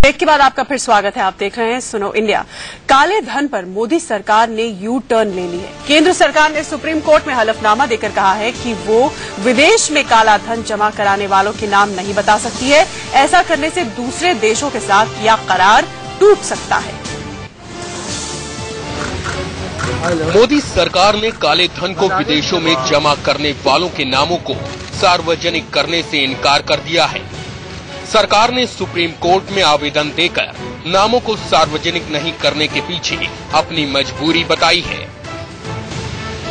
Break के बाद आपका फिर स्वागत है। आप देख रहे हैं सुनो इंडिया। काले धन पर मोदी सरकार ने यू टर्न ले ली है। केंद्र सरकार ने सुप्रीम कोर्ट में हलफनामा देकर कहा है कि वो विदेश में काला धन जमा कराने वालों के नाम नहीं बता सकती है। ऐसा करने से दूसरे देशों के साथ यह करार टूट सकता है। मोदी सरकार ने काले धन को विदेशों में जमा करने वालों के नामों को सार्वजनिक करने से इनकार कर दिया है। सरकार ने सुप्रीम कोर्ट में आवेदन देकर नामों को सार्वजनिक नहीं करने के पीछे अपनी मजबूरी बताई है।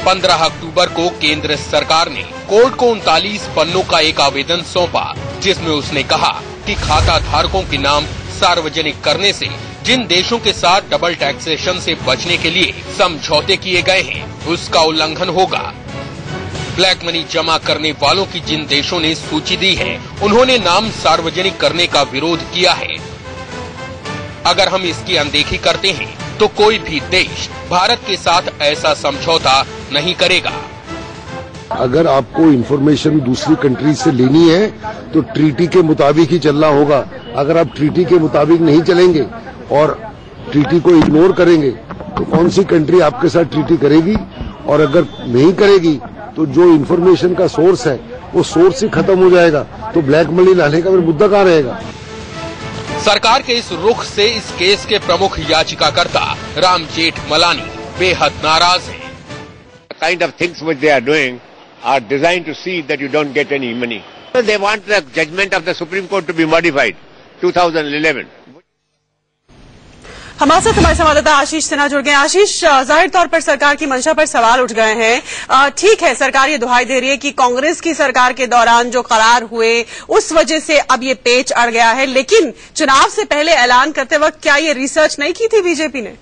15 अक्टूबर को केंद्र सरकार ने कोर्ट को 39 पन्नों का एक आवेदन सौंपा, जिसमें उसने कहा कि खाता धारकों के नाम सार्वजनिक करने से जिन देशों के साथ डबल टैक्सेशन से बचने के लिए समझौते किए गए हैं, उसका उल्लंघन होगा। ब्लैक मनी जमा करने वालों की जिन देशों ने सूची दी है, उन्होंने नाम सार्वजनिक करने का विरोध किया है। अगर हम इसकी अनदेखी करते हैं तो कोई भी देश भारत के साथ ऐसा समझौता नहीं करेगा। अगर आपको इंफॉर्मेशन दूसरी कंट्री से लेनी है तो ट्रीटी के मुताबिक ही चलना होगा। अगर आप ट्रीटी के मुताबिक नहीं चलेंगे और ट्रीटी को इग्नोर करेंगे तो कौन सी कंट्री आपके साथ ट्रीटी करेगी, और अगर नहीं करेगी तो जो इन्फॉर्मेशन का सोर्स है वो सोर्स ही खत्म हो जाएगा, तो ब्लैक मनी लाने का फिर मुद्दा कहाँ रहेगा। सरकार के इस रुख से इस केस के प्रमुख याचिकाकर्ता राम जेठमलानी बेहद नाराज हैं। Kind of things which they are doing are designed to see that you don't get any money. So they want the judgment of the Supreme Court to be modified, 2011. हमारे साथ हमारे संवाददाता आशीष सिन्हा जुड़ गए। आशीष, जाहिर तौर पर सरकार की मंशा पर सवाल उठ गए हैं। ठीक है, सरकार ये दुहाई दे रही है कि कांग्रेस की सरकार के दौरान जो करार हुए उस वजह से अब ये पेच अड़ गया है, लेकिन चुनाव से पहले ऐलान करते वक्त क्या ये रिसर्च नहीं की थी बीजेपी ने?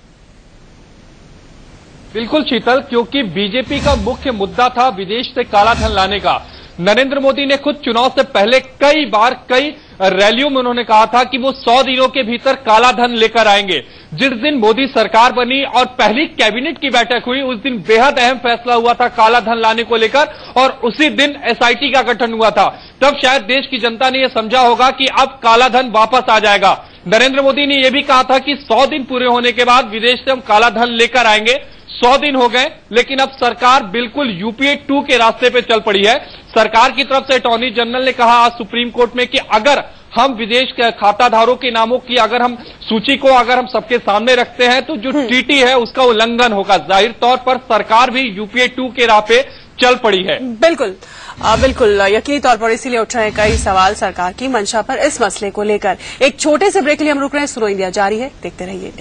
बिल्कुल शीतल, क्योंकि बीजेपी का मुख्य मुद्दा था विदेश से काला धन लाने का। नरेंद्र मोदी ने खुद चुनाव से पहले कई बार कई रैलियों में उन्होंने कहा था कि वो 100 दिनों के भीतर काला धन लेकर आएंगे। जिस दिन मोदी सरकार बनी और पहली कैबिनेट की बैठक हुई, उस दिन बेहद अहम फैसला हुआ था काला धन लाने को लेकर, और उसी दिन एसआईटी का गठन हुआ था। तब शायद देश की जनता ने यह समझा होगा कि अब काला धन वापस आ जाएगा। नरेंद्र मोदी ने यह भी कहा था कि 100 दिन पूरे होने के बाद विदेश से हम काला धन लेकर आएंगे। 100 दिन हो गए, लेकिन अब सरकार बिल्कुल यूपीए 2 के रास्ते पे चल पड़ी है। सरकार की तरफ से अटॉर्नी जनरल ने कहा आज सुप्रीम कोर्ट में कि अगर हम विदेश के खाताधारों के नामों की अगर हम सूची को अगर हम सबके सामने रखते हैं तो जो ट्रीटी है उसका उल्लंघन होगा। जाहिर तौर पर सरकार भी यूपीए 2 के राह पे चल पड़ी है। बिल्कुल बिल्कुल, यकीनी तौर पर इसीलिए उठ रहे हैं कई सवाल सरकार की मंशा पर इस मसले को लेकर। एक छोटे से ब्रेक के लिए हम रुक रहे हैं। सुनो इंडिया जारी है, देखते रहिए।